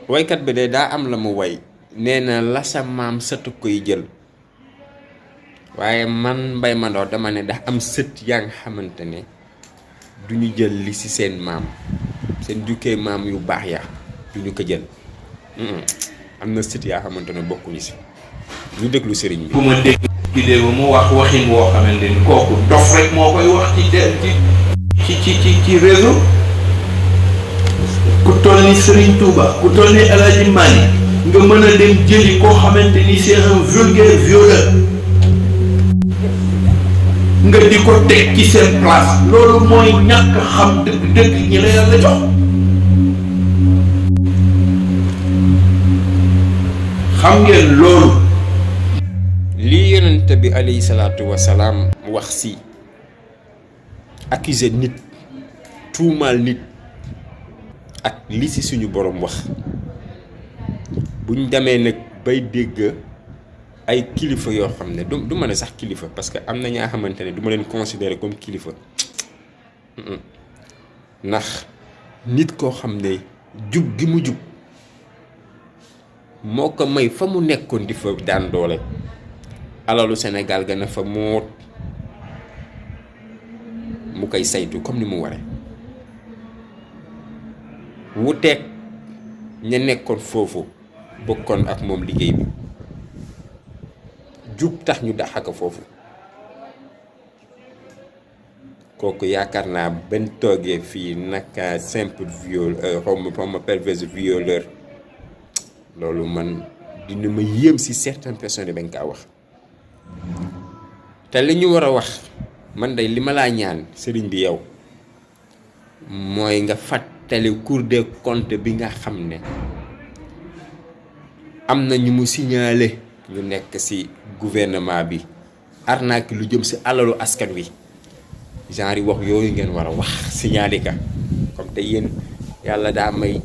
waykat bi de daa am la mu way nee na la sa maam sëtu koy jël waaye man Mbaye Mandoor dama ne daa am sët yaa nga xamante ne du ñu jël li ci seen maam seen jukkee maam yu baax ya du ñu ko jël am na sët yaa xamante ne bokkuñu ci ñu déglu sëriñ bi. bu ma dégg vidéo mu wax waxin woo xamante ni kooku dof rek moo koy wax ci réseau. ku toll ni Serigne Touba ku toll ni El Hadji Malick nga mën a dem jëli koo xamante ni c'est un vulgaire violeur nga di ko teg ci seen place loolu mooy ñàkk xam dëgg-dëgg ñi la yàlla jox. xam ngeen loolu. lii yonent bi alayhi salaatu wasalaam wax si accuser nit tuumaal nit ak li si suñu borom wax buñ demee nag bay dégg ay kilifa yoo xam ne du ma ne sax kilifa parce que am na ñaa xamante ne du ma leen considérer comme kilifa ndax nit koo xam ne jub gi mu jub moo ko may fa mu nekkoon di fa daan doole alalu Sénégal ga na fa moot mu koy saytu comme ni mu waree wuteeg ña nekkoon foofu bokkoon ak moom liggéey bi jub tax ñu daxaka foofu kooku yaakaar naa benn toogee fii naka simple xawma perverse violeur loolu man dina ma yéem si certaines personnes bañ kaa wax te li ñu war a wax man day li ma laa ñaan sëriñ bi yow mooy nga fàttali Cour des comptes bi nga xam ne am na ñu mu signalé ñu nekk ci gouvernement bi arnaque lu jëm ci alalu askan wi genre wax yooyu ngeen war a wax signalé ka comme te yéen yàlla daa may